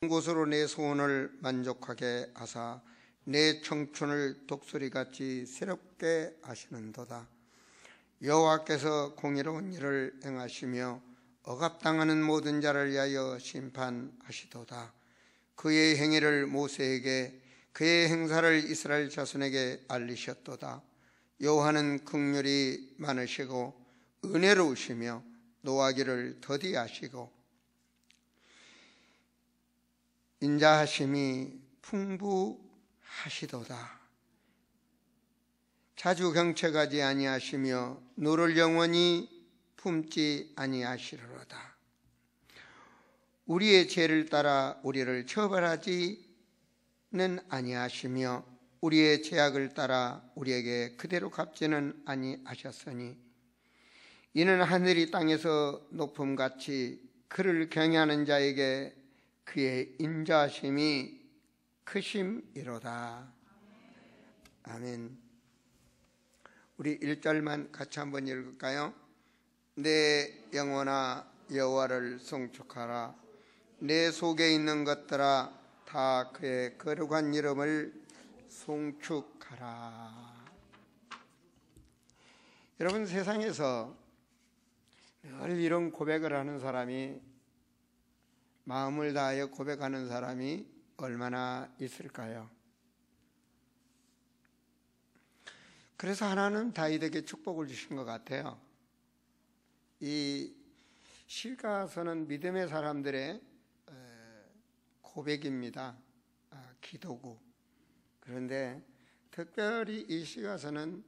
곳으로 내 소원을 만족하게 하사 내 청춘을 독수리같이 새롭게 하시는도다. 여호와께서 공의로운 일을 행하시며 억압당하는 모든 자를 위하여 심판하시도다. 그의 행위를 모세에게, 그의 행사를 이스라엘 자손에게 알리셨도다. 여호와는 긍휼이 많으시고 은혜로우시며 노하기를 더디하시고 인자하심이 풍부하시도다. 자주 경책하지 아니하시며 너를 영원히 품지 아니하시리로다. 우리의 죄를 따라 우리를 처벌하지는 아니하시며 우리의 죄악을 따라 우리에게 그대로 갚지는 아니하셨으니 이는 하늘이 땅에서 높음같이 그를 경외하는 자에게 그의 인자하심이 크심이로다. 아멘. 우리 1절만 같이 한번 읽을까요? 내 영혼아 여호와를 송축하라. 내 속에 있는 것들아 다 그의 거룩한 이름을 송축하라. 여러분, 세상에서 늘 이런 고백을 하는 사람이, 마음을 다하여 고백하는 사람이 얼마나 있을까요? 그래서 하나님은 다윗에게 축복을 주신 것 같아요. 이 시가서는 믿음의 사람들의 고백입니다. 기도고. 그런데 특별히 이 시가서는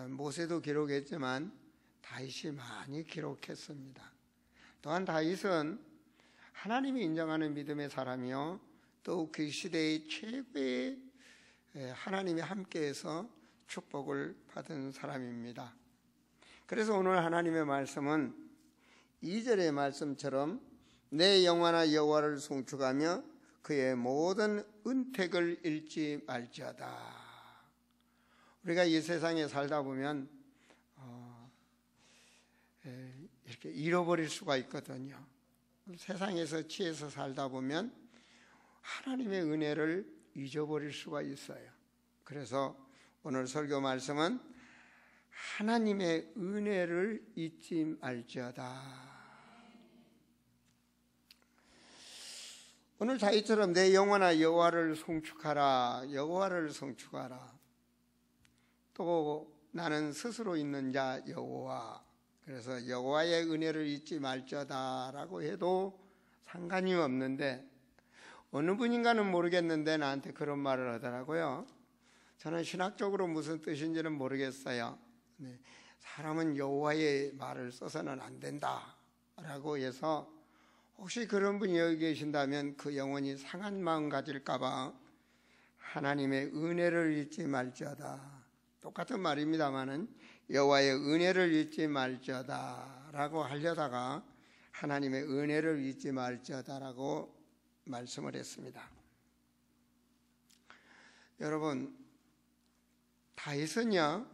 모세도 기록했지만 다윗이 많이 기록했습니다. 또한 다윗은 하나님이 인정하는 믿음의 사람이요, 또 그 시대의 최고의 하나님이 함께해서 축복을 받은 사람입니다. 그래서 오늘 하나님의 말씀은 2절의 말씀처럼 내 영혼아 여호와를 송축하며 그의 모든 은택을 잃지 말지어다. 우리가 이 세상에 살다 보면 이렇게 잃어버릴 수가 있거든요. 세상에서 취해서 살다 보면 하나님의 은혜를 잊어버릴 수가 있어요. 그래서 오늘 설교 말씀은 하나님의 은혜를 잊지 말지어다. 오늘 다윗처럼 내 영혼아 여호와를 송축하라, 여호와를 송축하라. 또 나는 스스로 있는 자 여호와, 그래서 여호와의 은혜를 잊지 말지어다라고 해도 상관이 없는데, 어느 분인가는 모르겠는데 나한테 그런 말을 하더라고요. 저는 신학적으로 무슨 뜻인지는 모르겠어요. 사람은 여호와의 말을 써서는 안 된다라고 해서, 혹시 그런 분이 여기 계신다면 그 영혼이 상한 마음 가질까 봐 하나님의 은혜를 잊지 말지어다. 똑같은 말입니다마는 여호와의 은혜를 잊지 말지어다라고 하려다가 하나님의 은혜를 잊지 말지어다라고 말씀을 했습니다. 여러분, 다윗은요,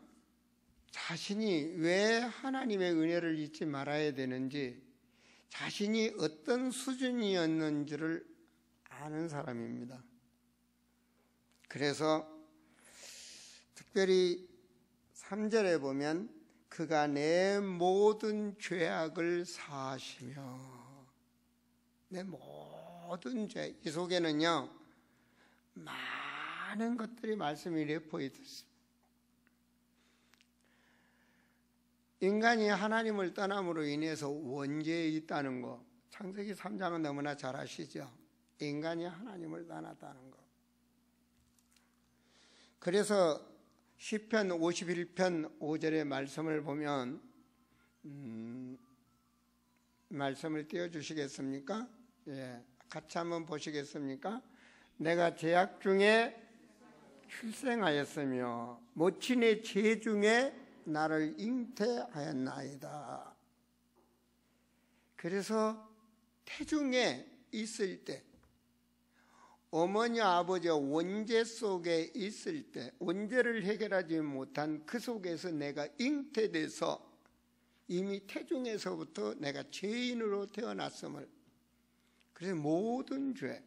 자신이 왜 하나님의 은혜를 잊지 말아야 되는지, 자신이 어떤 수준이었는지를 아는 사람입니다. 그래서 특별히 3절에 보면 그가 내 모든 죄악을 사하시며, 내 모든 죄, 이 속에는요 많은 것들이 말씀이 내포해 있습니다. 인간이 하나님을 떠남으로 인해서 원죄에 있다는 거, 창세기 3장은 너무나 잘 아시죠? 인간이 하나님을 떠났다는 거. 그래서 시편 51편 5절의 말씀을 보면, 말씀을 띄워주시겠습니까? 예, 같이 한번 보시겠습니까? 내가 죄악 중에 출생하였으며 모친의 죄 중에 나를 잉태하였나이다. 그래서 태중에 있을 때, 어머니 아버지가 원죄 속에 있을 때, 원죄를 해결하지 못한 그 속에서 내가 잉태돼서 이미 태중에서부터 내가 죄인으로 태어났음을, 그래서 모든 죄,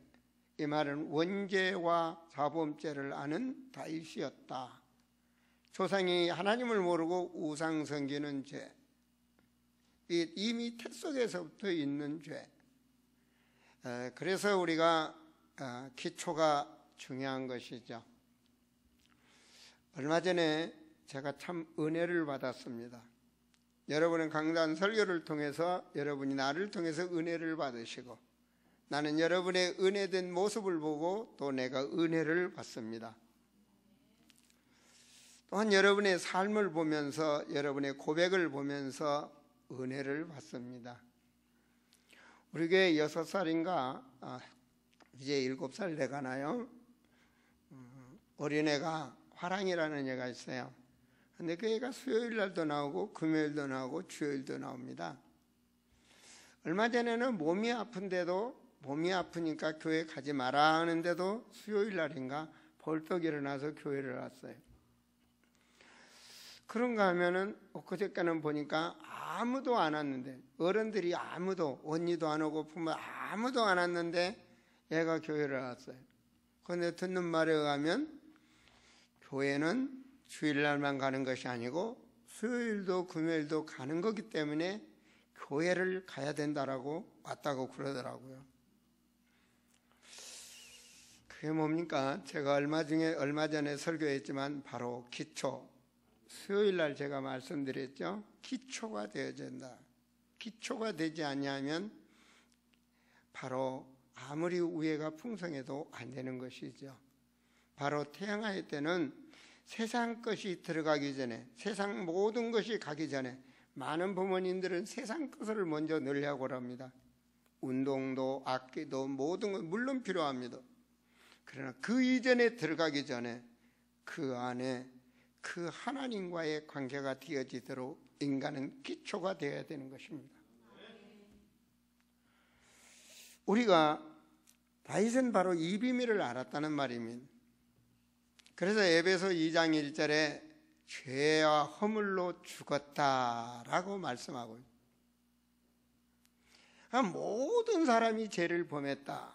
이 말은 원죄와 자범죄를 아는 다윗이었다. 조상이 하나님을 모르고 우상 섬기는 죄, 이미 태 속에서부터 있는 죄. 그래서 우리가 기초가 중요한 것이죠. 얼마 전에 제가 참 은혜를 받았습니다. 여러분은 강단 설교를 통해서 여러분이 나를 통해서 은혜를 받으시고, 나는 여러분의 은혜된 모습을 보고 또 내가 은혜를 받습니다. 또한 여러분의 삶을 보면서, 여러분의 고백을 보면서 은혜를 받습니다. 우리 교회 6살인가 이제 7살 돼가나요? 어린애가 화랑이라는 애가 있어요. 근데 그 애가 수요일 날도 나오고 금요일도 나오고 주요일도 나옵니다. 얼마 전에는 몸이 아픈데도, 몸이 아프니까 교회 가지 마라 하는데도 수요일 날인가 벌떡 일어나서 교회를 왔어요. 그런가 하면은 그저께는 보니까 아무도 안 왔는데, 어른들이 아무도, 언니도 안 오고 부모 아무도 안 왔는데 얘가 교회를 왔어요. 그런데 듣는 말에 의하면 교회는 주일날만 가는 것이 아니고 수요일도 금요일도 가는 거기 때문에 교회를 가야 된다라고 왔다고 그러더라고요. 그게 뭡니까? 제가 얼마 전에 설교했지만 바로 기초, 수요일날 제가 말씀드렸죠. 기초가 되어야 된다. 기초가 되지 않냐면 바로 아무리 우애가 풍성해도 안 되는 것이죠. 바로 태양할 때는 세상 것이 들어가기 전에, 세상 모든 것이 가기 전에, 많은 부모님들은 세상 것을 먼저 늘려고 합니다. 운동도 악기도 모든 것 물론 필요합니다. 그러나 그 이전에 들어가기 전에 그 안에 그 하나님과의 관계가 되어지도록 인간은 기초가 되어야 되는 것입니다. 우리가 다윗은 바로 이 비밀을 알았다는 말입니다. 그래서 에베소 2장 1절에 죄와 허물로 죽었다라고 말씀하고 있습니다. 모든 사람이 죄를 범했다.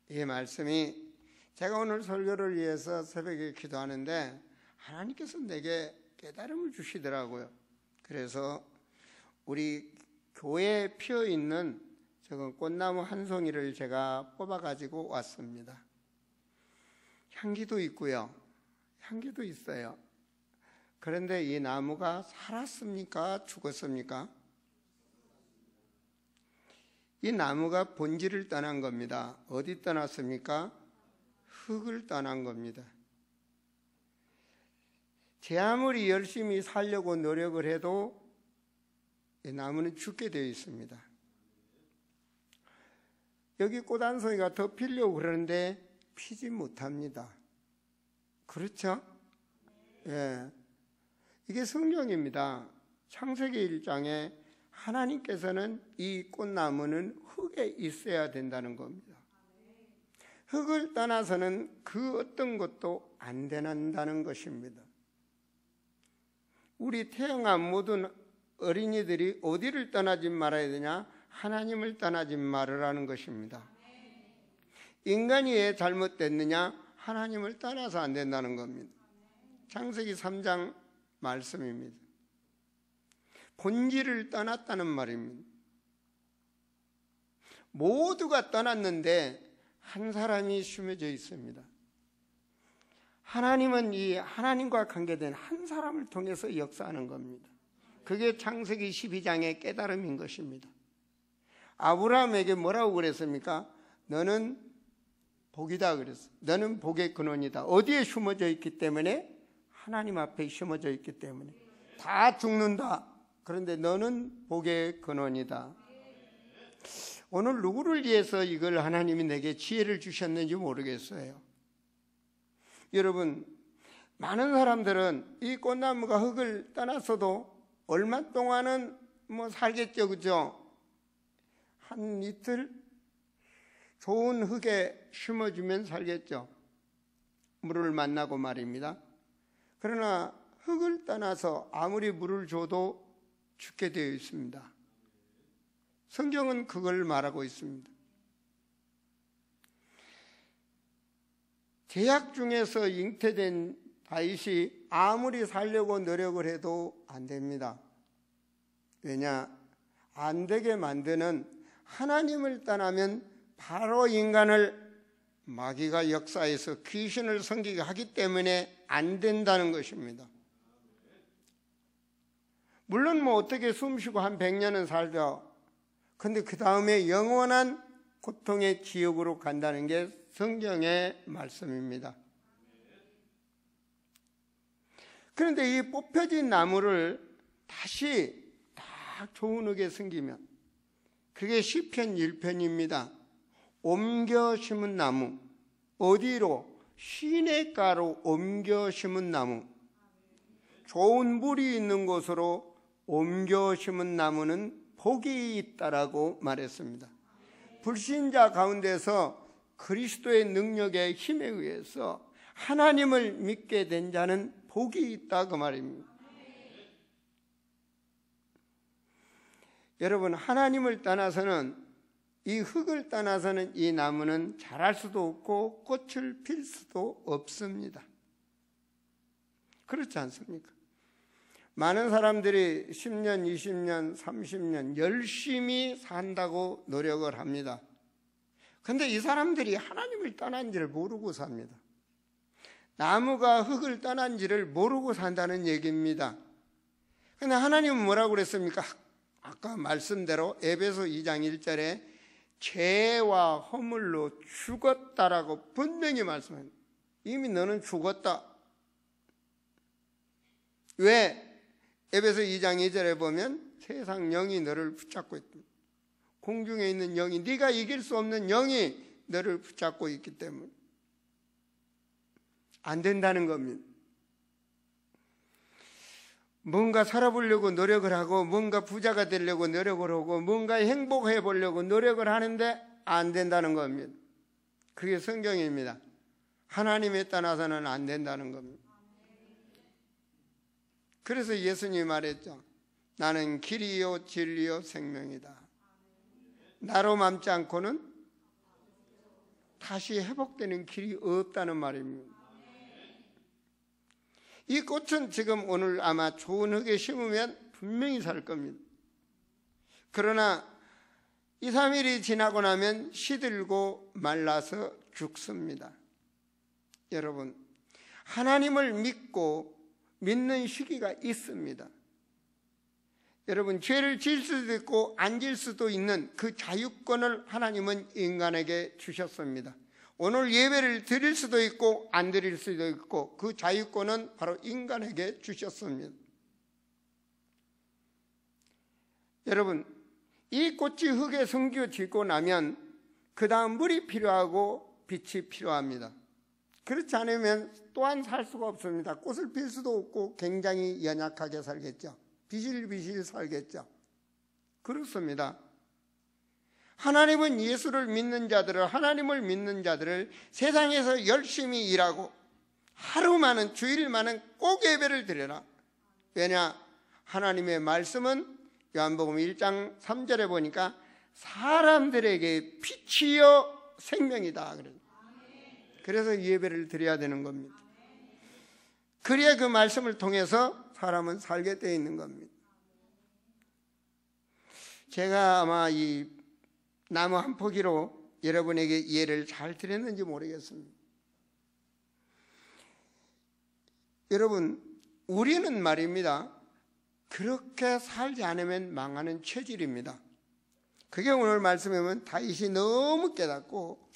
이 말씀이, 제가 오늘 설교를 위해서 새벽에 기도하는데 하나님께서 내게 깨달음을 주시더라고요. 그래서 우리 교회에 피어있는 저건 꽃나무 한 송이를 제가 뽑아가지고 왔습니다. 향기도 있고요. 향기도 있어요. 그런데 이 나무가 살았습니까? 죽었습니까? 이 나무가 본질을 떠난 겁니다. 어디 떠났습니까? 흙을 떠난 겁니다. 제 아무리 열심히 살려고 노력을 해도 이 나무는 죽게 되어 있습니다. 여기 꽃 한 송이가 더 피려고 그러는데 피지 못합니다. 그렇죠? 예. 이게 성경입니다. 창세기 1장에 하나님께서는 이 꽃나무는 흙에 있어야 된다는 겁니다. 흙을 떠나서는 그 어떤 것도 안 된다는 것입니다. 우리 태어난 모든 어린이들이 어디를 떠나지 말아야 되냐? 하나님을 떠나지 말으라는 것입니다. 인간이 왜 잘못됐느냐? 하나님을 떠나서 안 된다는 겁니다. 창세기 3장 말씀입니다. 본질을 떠났다는 말입니다. 모두가 떠났는데 한 사람이 숨어져 있습니다. 하나님은 이 하나님과 관계된 한 사람을 통해서 역사하는 겁니다. 그게 창세기 12장의 깨달음인 것입니다. 아브라함에게 뭐라고 그랬습니까? 너는 복이다 그랬어요. 너는 복의 근원이다. 어디에 숨어져 있기 때문에? 하나님 앞에 숨어져 있기 때문에. 다 죽는다. 그런데 너는 복의 근원이다. 오늘 누구를 위해서 이걸 하나님이 내게 지혜를 주셨는지 모르겠어요. 여러분, 많은 사람들은 이 꽃나무가 흙을 떠났어도 얼마 동안은 살겠죠, 그죠? 한 이틀 좋은 흙에 심어주면 살겠죠. 물을 만나고 말입니다. 그러나 흙을 떠나서 아무리 물을 줘도 죽게 되어 있습니다. 성경은 그걸 말하고 있습니다. 제약 중에서 잉태된 다윗이 아무리 살려고 노력을 해도 안 됩니다. 왜냐? 안 되게 만드는 하나님을 떠나면 바로 인간을 마귀가 역사에서 귀신을 섬기게 하기 때문에 안 된다는 것입니다. 물론 어떻게 숨쉬고 한 100년은 살죠. 근데 그 다음에 영원한 고통의 지옥으로 간다는 게 성경의 말씀입니다. 그런데 이 뽑혀진 나무를 다시 딱 좋은 흙에 숨기면 그게 시편 1편입니다. 옮겨 심은 나무. 어디로? 시냇가로 옮겨 심은 나무. 좋은 물이 있는 곳으로 옮겨 심은 나무는 복이 있다라고 말했습니다. 불신자 가운데서 그리스도의 능력의 힘에 의해서 하나님을 믿게 된 자는 복이 있다 그 말입니다. 여러분, 하나님을 떠나서는, 이 흙을 떠나서는 이 나무는 자랄 수도 없고 꽃을 필 수도 없습니다. 그렇지 않습니까? 많은 사람들이 10년, 20년, 30년 열심히 산다고 노력을 합니다. 그런데 이 사람들이 하나님을 떠난지를 모르고 삽니다. 나무가 흙을 떠난지를 모르고 산다는 얘기입니다. 그런데 하나님은 뭐라고 그랬습니까? 아까 말씀대로 에베소 2장 1절에 죄와 허물로 죽었다라고 분명히 말씀합니다. 이미 너는 죽었다. 왜? 에베소 2장 2절에 보면 세상 영이 너를 붙잡고 있다. 공중에 있는 영이, 네가 이길 수 없는 영이 너를 붙잡고 있기 때문에 안 된다는 겁니다. 뭔가 살아보려고 노력을 하고, 뭔가 부자가 되려고 노력을 하고, 뭔가 행복해 보려고 노력을 하는데 안 된다는 겁니다. 그게 성경입니다. 하나님에 떠나서는 안 된다는 겁니다. 그래서 예수님이 말했죠. 나는 길이요 진리요 생명이다. 나로 맘지 않고는 다시 회복되는 길이 없다는 말입니다. 이 꽃은 지금 오늘 아마 좋은 흙에 심으면 분명히 살 겁니다. 그러나 2, 3일이 지나고 나면 시들고 말라서 죽습니다. 여러분, 하나님을 믿는 시기가 있습니다. 여러분, 죄를 지을 수도 있고 안 지을 수도 있는 그 자유권을 하나님은 인간에게 주셨습니다. 오늘 예배를 드릴 수도 있고 안 드릴 수도 있고 그 자유권은 바로 인간에게 주셨습니다. 여러분, 이 꽃이 흙에 숨겨지고 나면 그 다음 물이 필요하고 빛이 필요합니다. 그렇지 않으면 또한 살 수가 없습니다. 꽃을 필 수도 없고 굉장히 연약하게 살겠죠. 비실비실 살겠죠. 그렇습니다. 하나님은 예수를 믿는 자들을, 하나님을 믿는 자들을 세상에서 열심히 일하고 하루만은, 주일만은 꼭 예배를 드려라. 왜냐? 하나님의 말씀은 요한복음 1장 3절에 보니까 사람들에게 빛이요 생명이다. 그래서 예배를 드려야 되는 겁니다. 그래야 그 말씀을 통해서 사람은 살게 되어 있는 겁니다. 제가 아마 이 나무 한 포기로 여러분에게 이해를 잘 드렸는지 모르겠습니다. 여러분, 우리는 말입니다, 그렇게 살지 않으면 망하는 체질입니다. 그게 오늘 말씀에 보면 다윗이 너무 깨닫고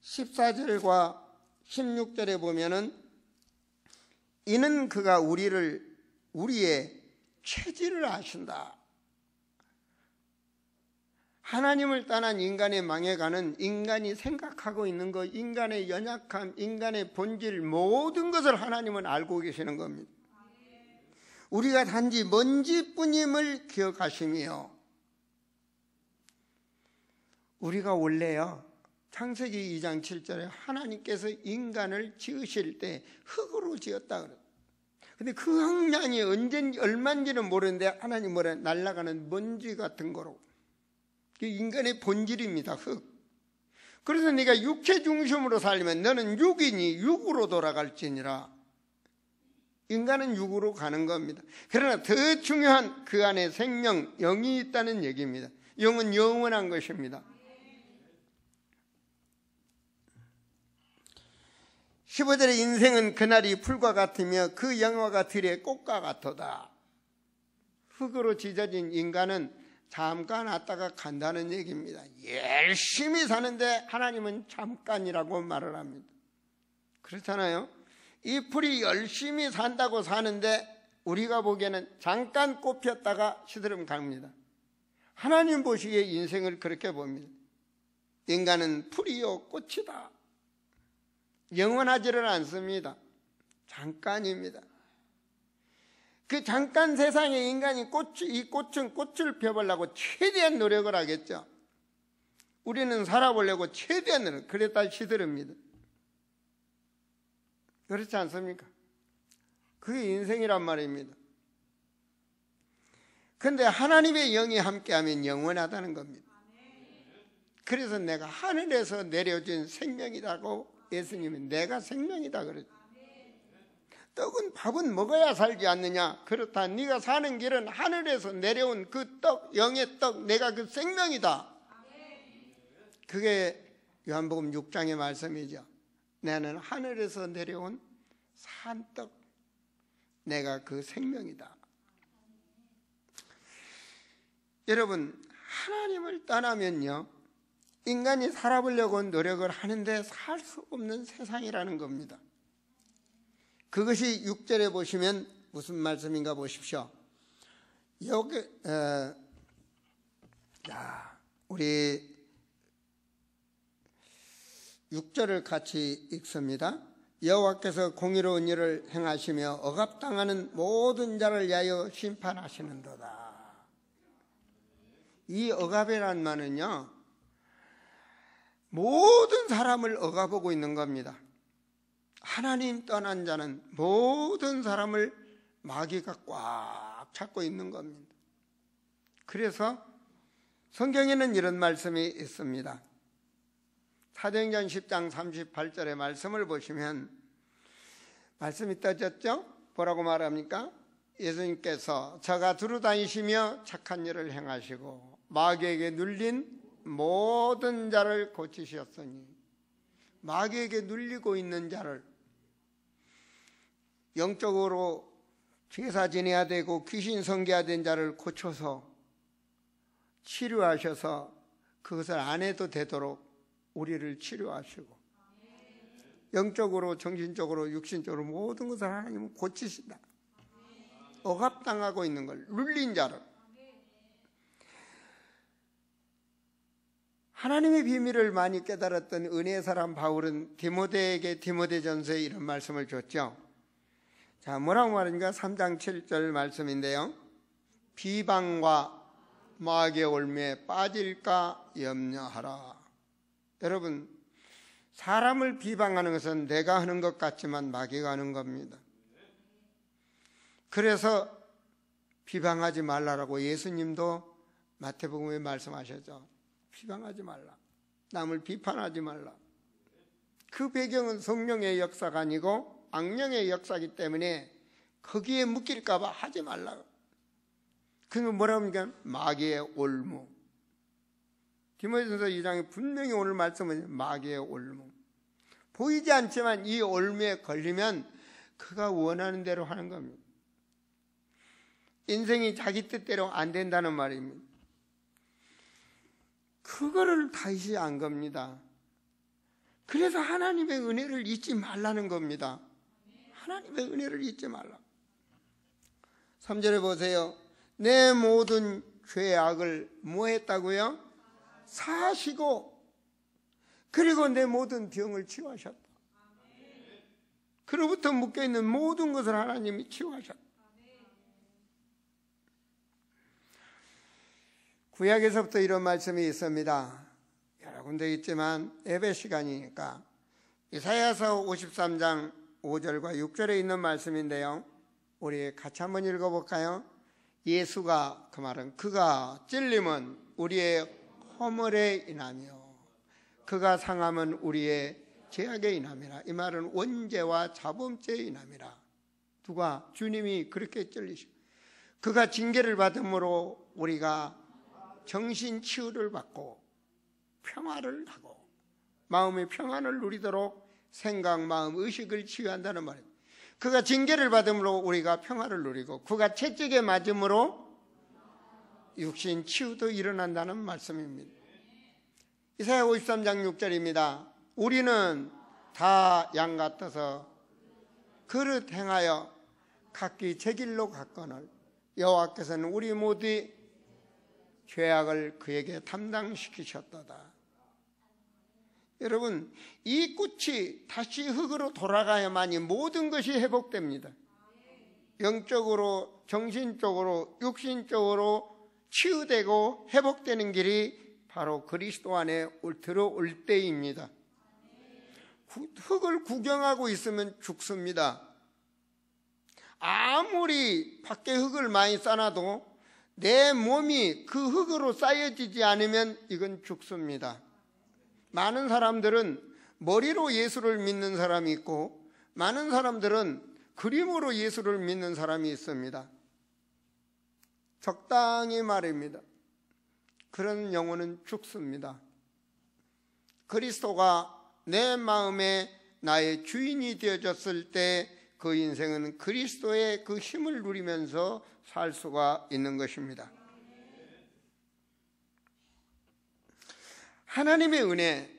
14절과 16절에 보면은 이는 그가 우리의 체질을 아신다. 하나님을 떠난 인간의 망해가는, 인간이 생각하고 있는 것, 인간의 연약함, 인간의 본질, 모든 것을 하나님은 알고 계시는 겁니다. 우리가 단지 먼지뿐임을 기억하시며, 우리가 원래요, 창세기 2장 7절에 하나님께서 인간을 지으실 때 흙으로 지었다 그래요. 근데 그 흙량이 언젠지 얼마인지는 모르는데 하나님 뭐래? 날아가는 먼지 같은 거로. 인간의 본질입니다. 흙. 그래서 네가 육체 중심으로 살면 너는 육이니 육으로 돌아갈지니라. 인간은 육으로 가는 겁니다. 그러나 더 중요한 그 안에 생명, 영이 있다는 얘기입니다. 영은 영원한 것입니다. 15절에 인생은 그날이 풀과 같으며 그 영화가 들의 꽃과 같도다. 흙으로 지져진 인간은 잠깐 왔다가 간다는 얘기입니다. 열심히 사는데 하나님은 잠깐이라고 말을 합니다. 그렇잖아요. 이 풀이 열심히 산다고 사는데 우리가 보기에는 잠깐 꽃 폈다가 시들음 갑니다. 하나님 보시기에 인생을 그렇게 봅니다. 인간은 풀이요 꽃이다. 영원하지를 않습니다. 잠깐입니다. 그 잠깐 세상에 인간이 이 꽃은 꽃을 펴보려고 최대한 노력을 하겠죠. 우리는 살아보려고 최대한 노력, 그랬다 시들입니다. 그렇지 않습니까? 그게 인생이란 말입니다. 그런데 하나님의 영이 함께하면 영원하다는 겁니다. 그래서 내가 하늘에서 내려진 생명이라고 예수님은 내가 생명이다 그랬죠. 떡은 밥은 먹어야 살지 않느냐. 그렇다. 네가 사는 길은 하늘에서 내려온 그 떡, 영의 떡, 내가 그 생명이다. 그게 요한복음 6장의 말씀이죠. 나는 하늘에서 내려온 산떡, 내가 그 생명이다. 여러분, 하나님을 떠나면요, 인간이 살아보려고 노력을 하는데 살 수 없는 세상이라는 겁니다. 그것이 6절에 보시면 무슨 말씀인가 보십시오. 여기 우리 6절을 같이 읽습니다. 여호와께서 공의로운 일을 행하시며 억압당하는 모든 자를 위하여 심판하시는도다. 이 억압이란 말은요, 모든 사람을 억압하고 있는 겁니다. 하나님 떠난 자는 모든 사람을 마귀가 꽉 잡고 있는 겁니다. 그래서 성경에는 이런 말씀이 있습니다. 사도행전 10장 38절의 말씀을 보시면 말씀이 떠졌죠? 뭐라고 말합니까? 예수님께서 저가 두루 다니시며 착한 일을 행하시고 마귀에게 눌린 모든 자를 고치셨으니, 마귀에게 눌리고 있는 자를, 영적으로 제사 지내야 되고 귀신 섬겨야 된 자를 고쳐서 치료하셔서 그것을 안 해도 되도록 우리를 치료하시고, 영적으로 정신적으로 육신적으로 모든 것을 하나님은 고치신다. 억압당하고 있는 걸, 눌린 자를. 하나님의 비밀을 많이 깨달았던 은혜의 사람 바울은 디모데에게 디모데전서에 이런 말씀을 줬죠. 자, 뭐라고 말하니까 3장 7절 말씀인데요. 비방과 마귀의 올무에 빠질까 염려하라. 여러분, 사람을 비방하는 것은 내가 하는 것 같지만 마귀가 하는 겁니다. 그래서 비방하지 말라라고 예수님도 마태복음에 말씀하셨죠. 비방하지 말라. 남을 비판하지 말라. 그 배경은 성령의 역사가 아니고 악령의 역사이기 때문에 거기에 묶일까 봐 하지 말라. 그러면 뭐라고 하니까 마귀의 올무. 디모데전서 2장에 분명히 오늘 말씀은 마귀의 올무. 보이지 않지만 이 올무에 걸리면 그가 원하는 대로 하는 겁니다. 인생이 자기 뜻대로 안 된다는 말입니다. 그거를 다시 안 겁니다. 그래서 하나님의 은혜를 잊지 말라는 겁니다. 하나님의 은혜를 잊지 말라. 3절에 보세요. 내 모든 죄악을 뭐 했다고요? 사하시고, 그리고 내 모든 병을 치유하셨다. 그로부터 묶여있는 모든 것을 하나님이 치유하셨다. 구약에서부터 이런 말씀이 있습니다. 여러 군데 있지만 예배 시간이니까 이사야서 53장 5절과 6절에 있는 말씀인데요. 우리 같이 한번 읽어볼까요? 예수가, 그 말은 그가 찔림은 우리의 허물에 인하며 그가 상함은 우리의 죄악의 인함이라. 이 말은 원죄와 자범죄의 인함이라. 누가? 주님이 그렇게 찔리시고 그가 징계를 받음으로 우리가 정신 치유를 받고 평화를 하고 마음의 평안을 누리도록 생각, 마음, 의식을 치유한다는 말입니다. 그가 징계를 받음으로 우리가 평화를 누리고 그가 채찍에 맞음으로 육신 치유도 일어난다는 말씀입니다. 이사야 53장 6절입니다. 우리는 다 양 같아서 그릇 행하여 각기 제 길로 갔거늘 여호와께서는 우리 모두의 죄악을 그에게 담당시키셨도다. 여러분, 이 꽃이 다시 흙으로 돌아가야만이 모든 것이 회복됩니다. 영적으로, 정신적으로, 육신적으로 치유되고 회복되는 길이 바로 그리스도 안에 들어올 때입니다. 흙을 구경하고 있으면 죽습니다. 아무리 밖에 흙을 많이 쌓아도 내 몸이 그 흙으로 쌓여지지 않으면 이건 죽습니다. 많은 사람들은 머리로 예수를 믿는 사람이 있고 많은 사람들은 그림으로 예수를 믿는 사람이 있습니다. 적당히 말입니다. 그런 영혼은 죽습니다. 그리스도가 내 마음에 나의 주인이 되어졌을 때 그 인생은 그리스도의 그 힘을 누리면서 살 수가 있는 것입니다. 하나님의 은혜,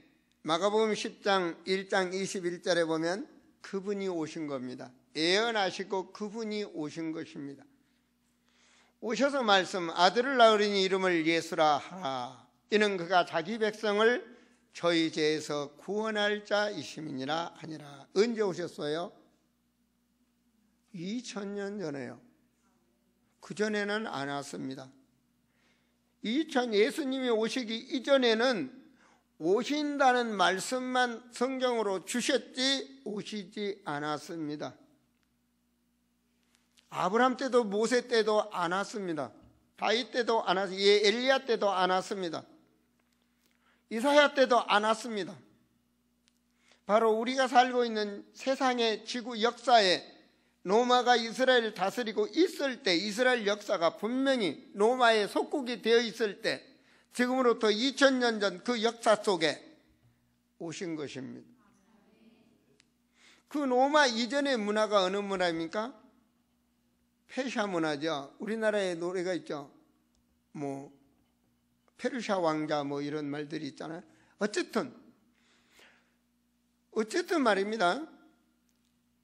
마가복음 10장 1장 21절에 보면 그분이 오신 겁니다. 예언하시고 그분이 오신 것입니다. 오셔서 말씀, 아들을 낳으리니 이름을 예수라 하라. 이는 그가 자기 백성을 저희 죄에서 구원할 자이심이니라 하니라. 언제 오셨어요? 2000년 전에요. 그전에는 안 왔습니다. 예수님이 오시기 이전에는 오신다는 말씀만 성경으로 주셨지 오시지 않았습니다. 아브라함 때도 모세 때도 안 왔습니다. 다윗 때도 안 왔습니다. 엘리야 때도 안 왔습니다. 이사야 때도 안 왔습니다. 바로 우리가 살고 있는 세상의 지구 역사에 로마가 이스라엘을 다스리고 있을 때 이스라엘 역사가 분명히 로마의 속국이 되어 있을 때 지금으로부터 2000년 전 그 역사 속에 오신 것입니다. 그 로마 이전의 문화가 어느 문화입니까? 페르시아 문화죠. 우리나라에 노래가 있죠. 페르시아 왕자 이런 말들이 있잖아요. 어쨌든 말입니다.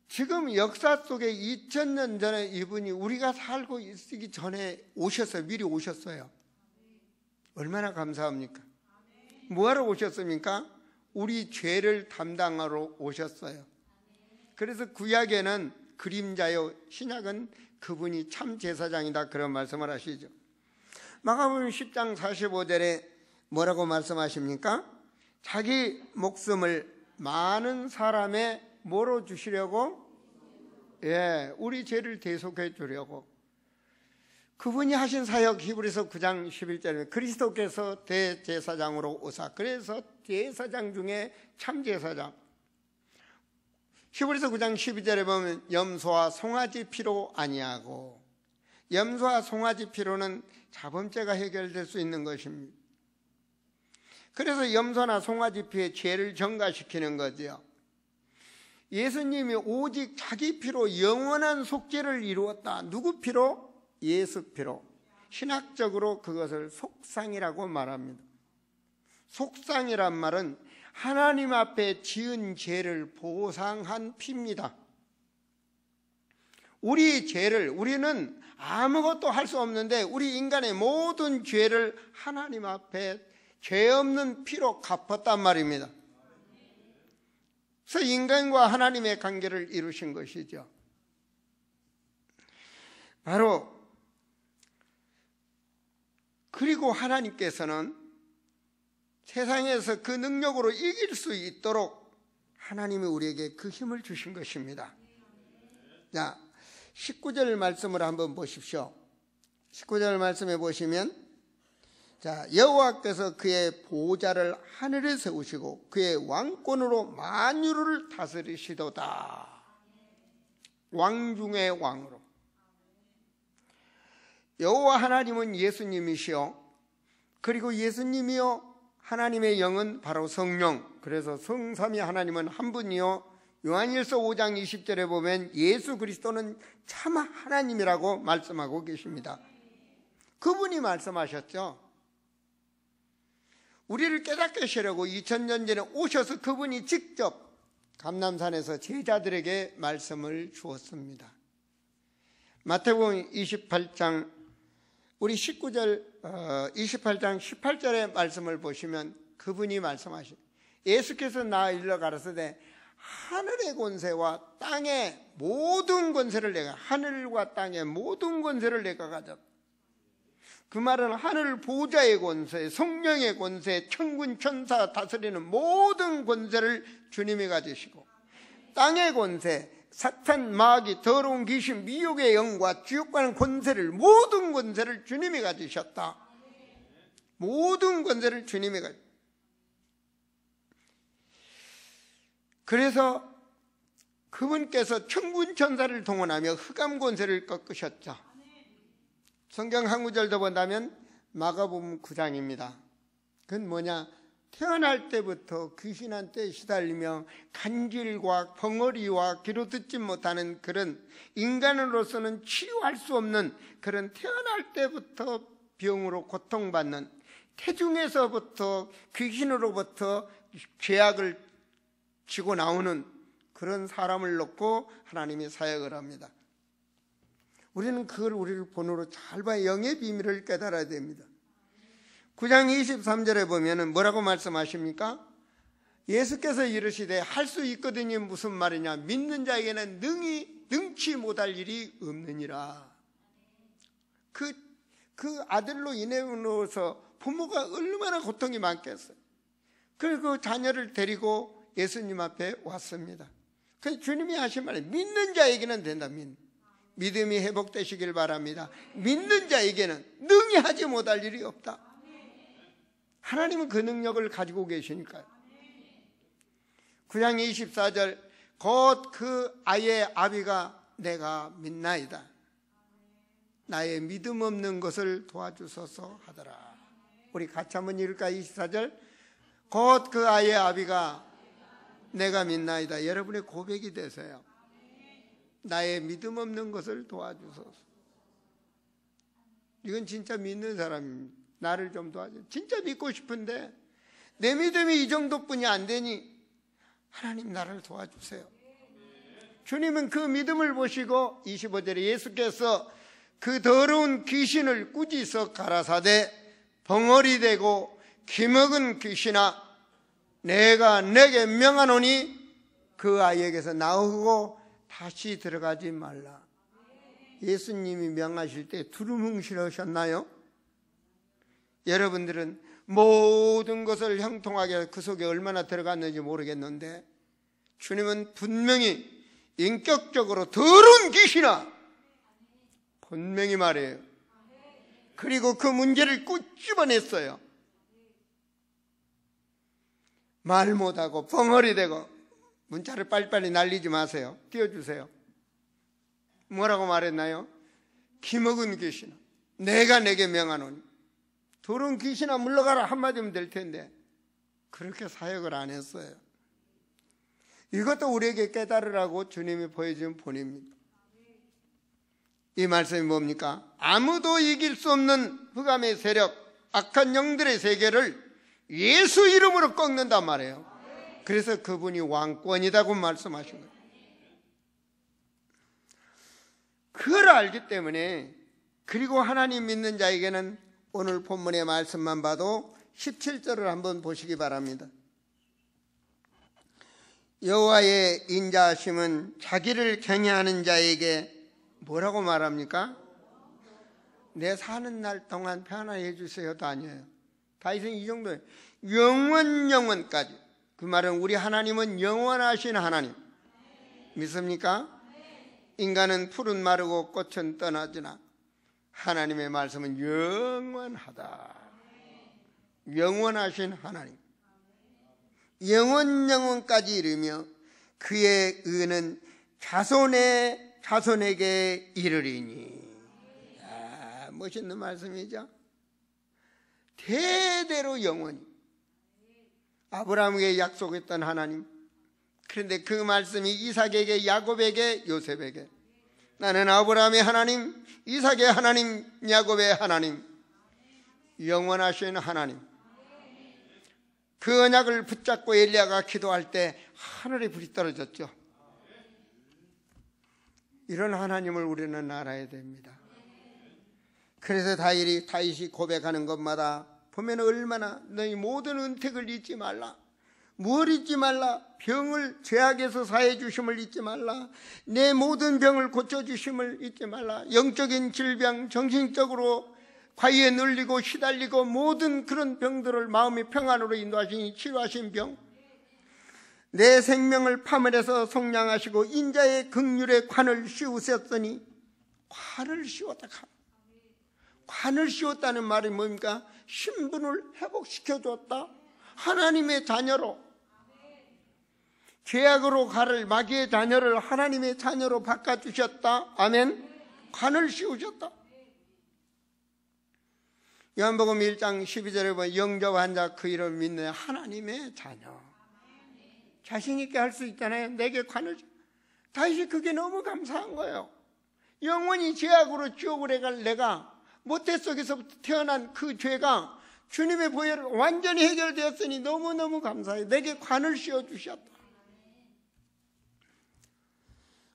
지금 역사 속에 2000년 전에 이분이 우리가 살고 있기 전에 오셨어요. 미리 오셨어요. 얼마나 감사합니까? 뭐하러 오셨습니까? 우리 죄를 담당하러 오셨어요. 그래서 구약에는 그림자요, 신약은 그분이 참 제사장이다 그런 말씀을 하시죠. 마가복음 10장 45절에 뭐라고 말씀하십니까? 자기 목숨을 많은 사람의 뭐로 주시려고? 우리 죄를 대속해 주려고. 그분이 하신 사역 히브리서 9장 11절에 그리스도께서 대제사장으로 오사. 그래서 제사장 중에 참제사장. 히브리서 9장 12절에 보면 염소와 송아지 피로 아니하고, 염소와 송아지 피로는 자범죄가 해결될 수 있는 것입니다. 그래서 염소나 송아지 피에 죄를 전가시키는 거죠. 예수님이 오직 자기 피로 영원한 속죄를 이루었다. 누구 피로? 예수 피로. 신학적으로 그것을 속상이라고 말합니다. 속상이란 말은 하나님 앞에 지은 죄를 보상한 피입니다. 우리 죄를, 우리는 아무것도 할 수 없는데 우리 인간의 모든 죄를 하나님 앞에 죄 없는 피로 갚았단 말입니다. 그래서 인간과 하나님의 관계를 이루신 것이죠. 바로 그리고 하나님께서는 세상에서 그 능력으로 이길 수 있도록 하나님이 우리에게 그 힘을 주신 것입니다. 자, 19절 말씀을 한번 보십시오. 19절 말씀에 보시면 자, 여호와께서 그의 보좌를 하늘에 세우시고 그의 왕권으로 만유를 다스리시도다. 왕 중의 왕으로. 여호와 하나님은 예수님이시요, 그리고 예수님이요 하나님의 영은 바로 성령, 그래서 성삼위 하나님은 한 분이요, 요한일서 5장 20절에 보면 예수 그리스도는 참 하나님이라고 말씀하고 계십니다. 그분이 말씀하셨죠. 우리를 깨닫게 하시려고 2000년 전에 오셔서 그분이 직접 감람산에서 제자들에게 말씀을 주었습니다. 마태복음 28장 우리 28장 18절의 말씀을 보시면 그분이 말씀하신, 예수께서 나 일러 가라사대 하늘의 권세와 땅의 모든 권세를 내가, 하늘과 땅의 모든 권세를 내가 가졌다. 그 말은 하늘 보좌의 권세, 성령의 권세, 천군 천사 다스리는 모든 권세를 주님이 가지시고, 땅의 권세, 사탄, 마귀, 더러운 귀신, 미혹의 영과 지옥과는 권세를, 모든 권세를 주님이 가지셨다. 모든 권세를 주님이 가지셨다. 그래서 그분께서 천군 천사를 동원하며 흑암 권세를 꺾으셨죠. 성경 한 구절 더 본다면 마가복음 9장입니다. 그건 뭐냐? 태어날 때부터 귀신한테 시달리며 간질과 벙어리와 귀로 듣지 못하는 그런, 인간으로서는 치유할 수 없는 그런 태어날 때부터 병으로 고통받는, 태중에서부터 귀신으로부터 죄악을 지고 나오는 그런 사람을 놓고 하나님이 사역을 합니다. 우리는 그걸 우리를 본으로 잘 봐야 영의 비밀을 깨달아야 됩니다. 9장 23절에 보면 뭐라고 말씀하십니까? 예수께서 이르시되 할 수 있거든요. 무슨 말이냐? 믿는 자에게는 능치 못할 일이 없느니라. 그 아들로 인해서 부모가 얼마나 고통이 많겠어요. 그리고 자녀를 데리고 예수님 앞에 왔습니다. 그래서 주님이 하신 말이 믿는 자에게는 된다. 믿음이 회복되시길 바랍니다. 믿는 자에게는 능히 하지 못할 일이 없다. 하나님은 그 능력을 가지고 계시니까요. 9장 24절 곧 그 아이의 아비가 내가 믿나이다. 나의 믿음 없는 것을 도와주소서 하더라. 우리 같이 한번 읽을까? 24절 곧 그 아이의 아비가 내가 믿나이다. 여러분의 고백이 되세요. 나의 믿음 없는 것을 도와주소서. 이건 진짜 믿는 사람입니다. 나를 좀 도와줘. 진짜 믿고 싶은데 내 믿음이 이 정도뿐이 안 되니 하나님 나를 도와주세요. 주님은 그 믿음을 보시고 25절에 예수께서 그 더러운 귀신을 꾸짖어 가라사대 벙어리 되고 기먹은 귀신아 내가 내게 명하노니 그 아이에게서 나오고 다시 들어가지 말라. 예수님이 명하실 때 두루뭉실하셨나요? 여러분들은 모든 것을 형통하게 그 속에 얼마나 들어갔는지 모르겠는데 주님은 분명히 인격적으로 더러운 귀신아 분명히 말해요. 그리고 그 문제를 끄집어냈어요. 말 못하고 벙어리 되고 문자를 빨리빨리 날리지 마세요. 띄워주세요. 뭐라고 말했나요? 기먹은 귀신아 내가 내게 명하노니. 더러운 귀신아 물러가라 한마디면 될 텐데 그렇게 사역을 안 했어요. 이것도 우리에게 깨달으라고 주님이 보여준 본입니다. 이 말씀이 뭡니까? 아무도 이길 수 없는 흑암의 세력, 악한 영들의 세계를 예수 이름으로 꺾는단 말이에요. 그래서 그분이 왕권이라고 말씀하신 거예요. 그걸 알기 때문에, 그리고 하나님 믿는 자에게는 오늘 본문의 말씀만 봐도 17절을 한번 보시기 바랍니다. 여호와의 인자하심은 자기를 경외하는 자에게 뭐라고 말합니까? 내 사는 날 동안 편안하게 해주세요도 아니에요. 다윗은 이 정도예요. 영원까지. 그 말은 우리 하나님은 영원하신 하나님 믿습니까? 인간은 풀은 마르고 꽃은 떠나지나 하나님의 말씀은 영원하다. 영원하신 하나님, 영원까지 이르며 그의 의는 자손에게 이르리니. 멋있는 말씀이죠. 대대로 영원히 아브라함에게 약속했던 하나님, 그런데 그 말씀이 이삭에게, 야곱에게, 요셉에게, 나는 아브라함의 하나님, 이삭의 하나님, 야곱의 하나님, 영원하신 하나님. 그 언약을 붙잡고 엘리야가 기도할 때 하늘에 불이 떨어졌죠. 이런 하나님을 우리는 알아야 됩니다. 그래서 다윗이 고백하는 것마다 보면 얼마나 너희 모든 은택을 잊지 말라. 뭘 잊지 말라? 병을, 죄악에서 사해 주심을 잊지 말라. 내 모든 병을 고쳐주심을 잊지 말라. 영적인 질병, 정신적으로 과유에 눌리고 시달리고 모든 그런 병들을 마음의 평안으로 인도하시니 치료하신 병, 내 생명을 파멸해서 속량하시고 인자의 긍휼의 관을 씌우셨으니. 관을 씌웠다. 관을 씌웠다는 말이 뭡니까? 신분을 회복시켜줬다. 하나님의 자녀로, 죄악으로 가를 마귀의 자녀를 하나님의 자녀로 바꿔주셨다. 아멘. 관을 씌우셨다. 요한복음 1장 12절에 보면 영접한 자 그 이름을 믿는 하나님의 자녀. 자신 있게 할 수 있잖아요. 내게 관을. 다윗이 그게 너무 감사한 거예요. 영원히 죄악으로 지옥을 갈 내가, 모태 속에서부터 태어난 그 죄가 주님의 보혈로 완전히 해결되었으니 너무너무 감사해요. 내게 관을 씌워주셨다.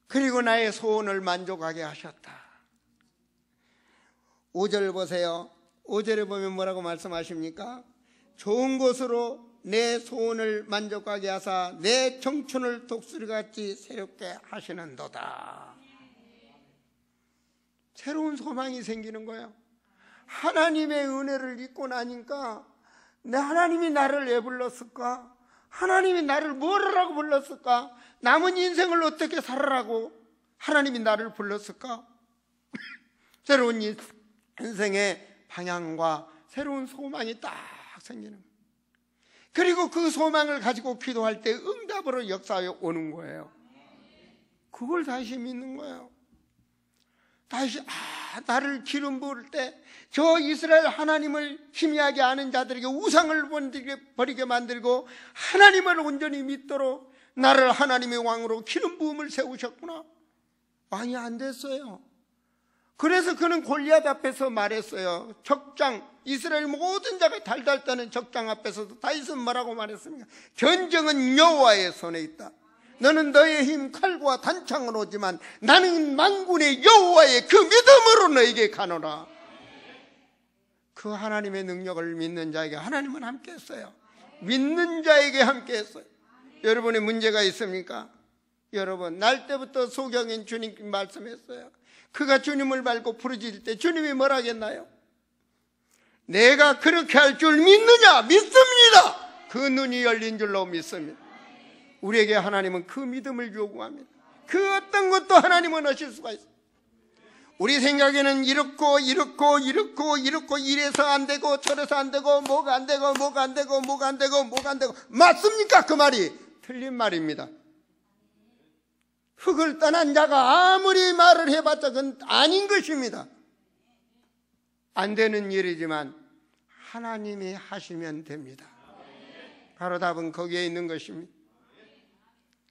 그리고 나의 소원을 만족하게 하셨다. 5절 보세요. 5절에 보면 뭐라고 말씀하십니까? 좋은 것으로 내 소원을 만족하게 하사 내 청춘을 독수리같이 새롭게 하시는도다. 새로운 소망이 생기는 거예요. 하나님의 은혜를 잊고 나니까 하나님이 나를 왜 불렀을까? 하나님이 나를 뭐라고 불렀을까? 남은 인생을 어떻게 살아라고 하나님이 나를 불렀을까? 새로운 인생의 방향과 새로운 소망이 딱 생기는 거예요. 그리고 그 소망을 가지고 기도할 때 응답으로 역사에 오는 거예요. 그걸 다시 믿는 거예요. 다시 나를 기름 부을 때 저 이스라엘 하나님을 희미하게 아는 자들에게 우상을 버리게 만들고 하나님을 온전히 믿도록 나를 하나님의 왕으로 기름 부음을 세우셨구나. 왕이 안 됐어요. 그래서 그는 골리앗 앞에서 말했어요. 적장, 이스라엘 모든 자가 달달 떠는 적장 앞에서도 다윗은 뭐라고 말했습니까? 전쟁은 여호와의 손에 있다. 너는 너의 힘 칼과 단창으로 오지만 나는 만군의 여호와의 그 믿음으로 너에게 가노라. 그 하나님의 능력을 믿는 자에게 하나님은 함께 했어요. 믿는 자에게 함께 했어요. 여러분의 문제가 있습니까? 여러분, 날 때부터 소경인 주님 말씀했어요. 그가 주님을 밟고 부르짖을 때 주님이 뭐라 하겠나요? 내가 그렇게 할 줄 믿느냐? 믿습니다. 그 눈이 열린 줄로 믿습니다. 우리에게 하나님은 그 믿음을 요구합니다. 그 어떤 것도 하나님은 하실 수가 있어요. 우리 생각에는 이렇고 이래서 안 되고 저래서 안 되고 뭐가 안 되고 맞습니까? 그 말이 틀린 말입니다. 흙을 떠난 자가 아무리 말을 해봤자 그건 아닌 것입니다. 안 되는 일이지만 하나님이 하시면 됩니다. 바로 답은 거기에 있는 것입니다.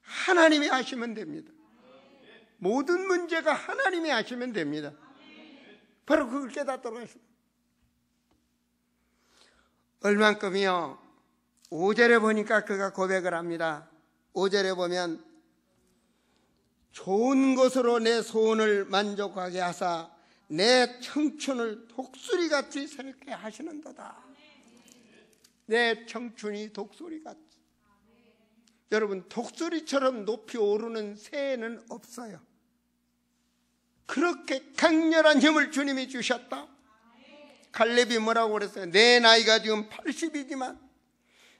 하나님이 하시면 됩니다. 모든 문제가 하나님이 하시면 됩니다. 바로 그걸 깨닫도록 하십니다. 얼만큼이요? 5절에 보니까 그가 고백을 합니다. 5절에 보면 좋은 것으로 내 소원을 만족하게 하사 내 청춘을 독수리같이 새롭게 하시는도다. 내 청춘이 독수리같이. 여러분, 독수리처럼 높이 오르는 새는 없어요. 그렇게 강렬한 힘을 주님이 주셨다. 갈렙이 뭐라고 그랬어요? 내 나이가 지금 80이지만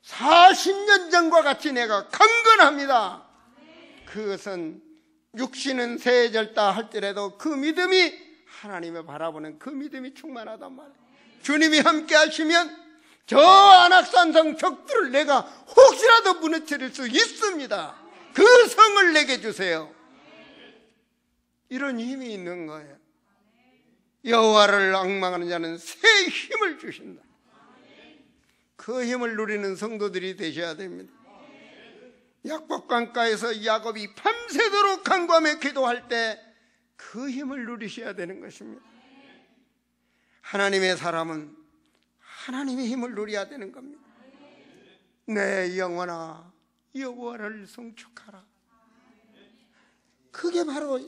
40년 전과 같이 내가 강건합니다. 그것은 육신은 세해졌다 할지라도 그 믿음이 하나님을 바라보는 그 믿음이 충만하단 말이에요. 주님이 함께 하시면 저 안악산성 적들을 내가 혹시라도 무너뜨릴 수 있습니다. 그 성을 내게 주세요. 이런 힘이 있는 거예요. 여호와를 앙망하는 자는 새 힘을 주신다. 그 힘을 누리는 성도들이 되셔야 됩니다. 약복강가에서 야곱이 밤새도록 간구하며 기도할 때 그 힘을 누리셔야 되는 것입니다. 하나님의 사람은 하나님의 힘을 누려야 되는 겁니다. 내 영혼아 여호와를 송축하라. 그게 바로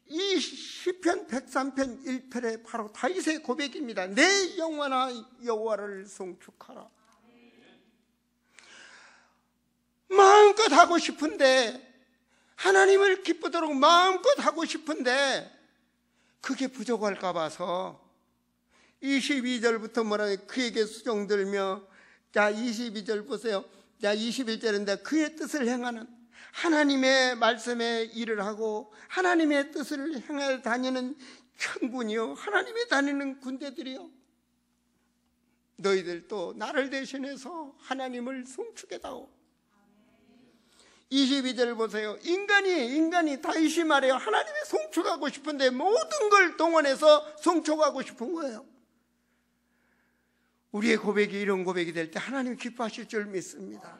이 시편 103편 1편의 바로 다윗의 고백입니다. 내 영혼아 여호와를 송축하라. 마음껏 하고 싶은데, 하나님을 기쁘도록 마음껏 하고 싶은데 그게 부족할까 봐서 22절부터 뭐라고 그에게 수종들며, 자 22절 보세요. 자 21절인데 그의 뜻을 행하는, 하나님의 말씀에 일을 하고 하나님의 뜻을 행해 다니는 천군이요, 하나님의 다니는 군대들이요, 너희들도 나를 대신해서 하나님을 송축해다오. 22절 보세요. 인간이 다윗이 말해요. 하나님의 송축하고 싶은데 모든 걸 동원해서 송축하고 싶은 거예요. 우리의 고백이 이런 고백이 될 때 하나님 기뻐하실 줄 믿습니다.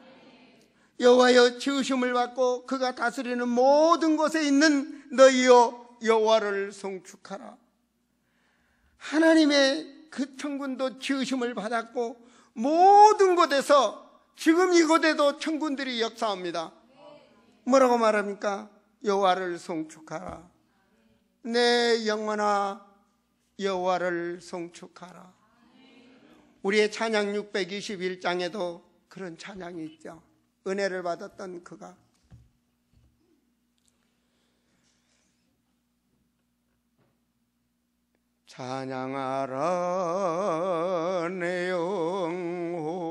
여호와여 지으심을 받고 그가 다스리는 모든 곳에 있는 너희여 여호와를 송축하라. 하나님의 그 천군도 지으심을 받았고 모든 곳에서 지금 이곳에도 천군들이 역사합니다. 뭐라고 말합니까? 여호와를 송축하라. 내 영혼아 여호와를 송축하라. 우리의 찬양 621장에도 그런 찬양이 있죠. 은혜를 받았던 그가 찬양하라 내 영혼아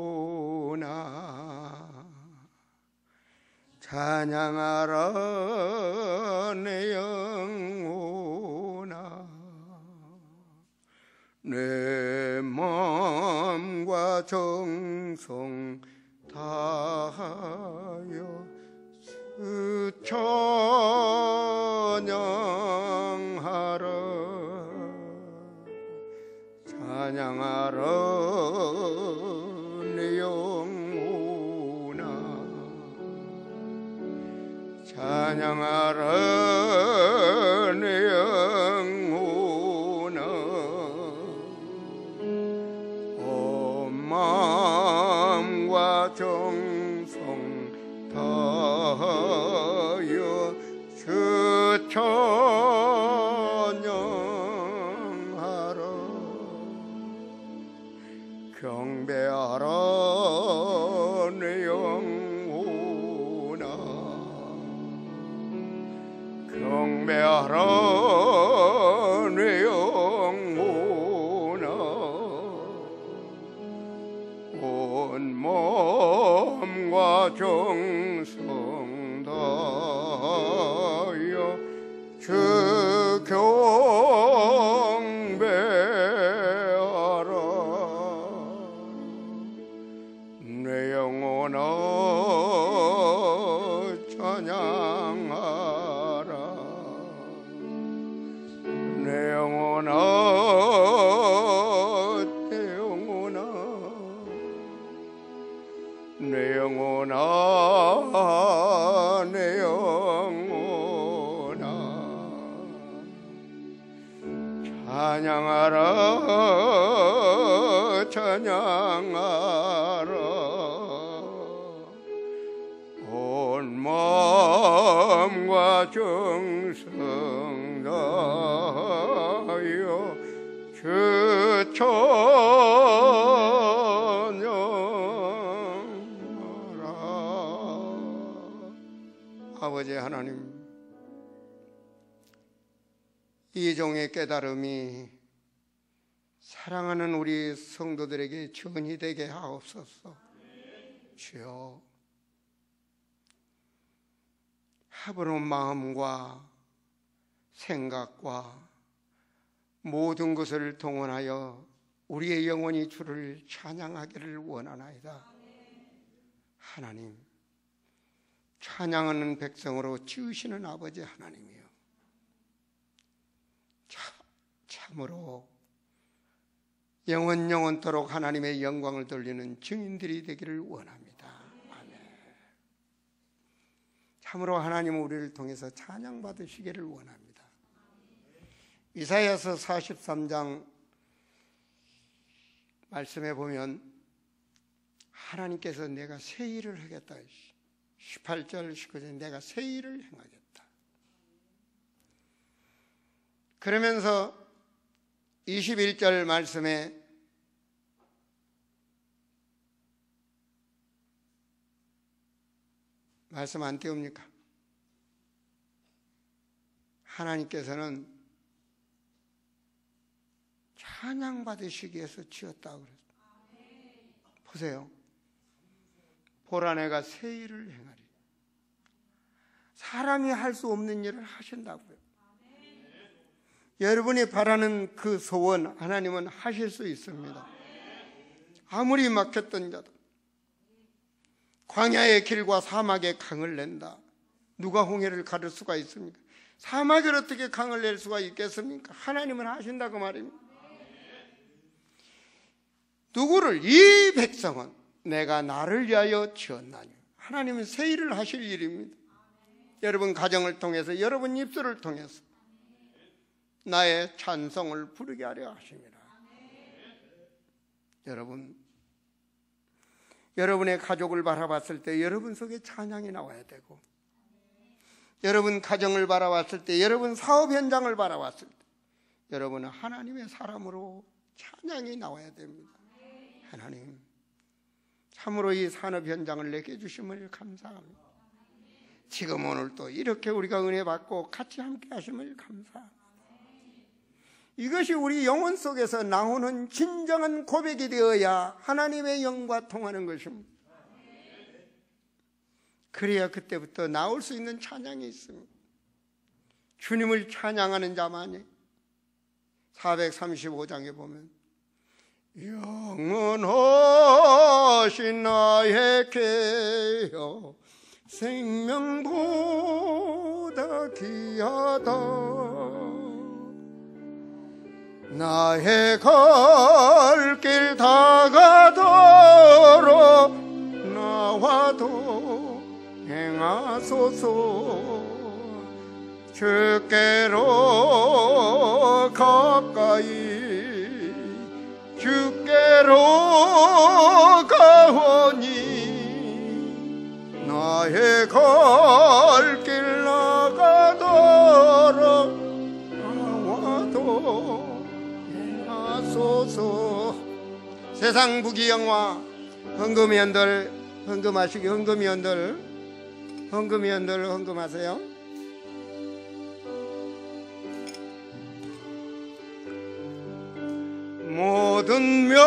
찬양하라 내 영혼아 내 마음과 정성 다하여 찬양하라 찬양하라 내 영혼아 찬양하라 내 영혼아 온 마음과 정성 다하여 주 찬양하라 경배하라 내 영혼아 경배하라 내 영혼아 온 몸과 정성 다하여 주 경배하라 내 영혼아 찬양하라 내 영혼아 내 영혼아 내 영혼아 내 영혼아 찬양하라 찬양하라 온 마음과 정성 다하여 주 찬양하라. 아버지 하나님, 이 종의 깨달음이 사랑하는 우리 성도들에게 전이 되게 하옵소서. 주여, 하버는 마음과 생각과 모든 것을 동원하여 우리의 영혼이 주를 찬양하기를 원하나이다. 하나님, 찬양하는 백성으로 지으시는 아버지 하나님이요, 참으로 영원토록 하나님의 영광을 돌리는 증인들이 되기를 원합니다. 아멘. 참으로 하나님은 우리를 통해서 찬양받으시기를 원합니다. 이사야서 43장 말씀에 보면 하나님께서 내가 새 일을 하겠다, 18절 19절 내가 새 일을 행하겠다. 그러면서 21절 말씀에 말씀 안 띄웁니까? 하나님께서는 찬양받으시기 위해서 지었다고 그랬어요. 보세요. 보라 내가 새 일을 행하리. 사람이 할 수 없는 일을 하신다고요. 여러분이 바라는 그 소원 하나님은 하실 수 있습니다. 아무리 막혔던 자도 광야의 길과 사막의 강을 낸다. 누가 홍해를 가를 수가 있습니까? 사막을 어떻게 강을 낼 수가 있겠습니까? 하나님은 하신다고 말입니다. 누구를? 이 백성은 내가 나를 위하여 지었나니. 하나님은 새 일을 하실 일입니다. 여러분 가정을 통해서, 여러분 입술을 통해서 나의 찬송을 부르게 하려 하십니다. 여러분의 가족을 바라봤을 때 여러분 속에 찬양이 나와야 되고, 여러분 가정을 바라봤을 때, 여러분 사업 현장을 바라봤을 때 여러분은 하나님의 사람으로 찬양이 나와야 됩니다. 하나님, 참으로 이 산업 현장을 내게 주심을 감사합니다. 지금 오늘 또 이렇게 우리가 은혜 받고 같이 함께 하심을 감사합니다. 이것이 우리 영혼 속에서 나오는 진정한 고백이 되어야 하나님의 영과 통하는 것입니다. 그래야 그때부터 나올 수 있는 찬양이 있습니다. 주님을 찬양하는 자만이 435장에 보면 영원하신 나의 계여 생명보다 귀하다. 나의 갈 길 다가도록 나와도 행하소서. 주께로 가까이 주께로 가오니 나의 갈 길 나가도록 나와도 소서. 세상 부귀영화 헌금위원들 헌금하시기. 헌금위원들 헌금하세요. 모든 명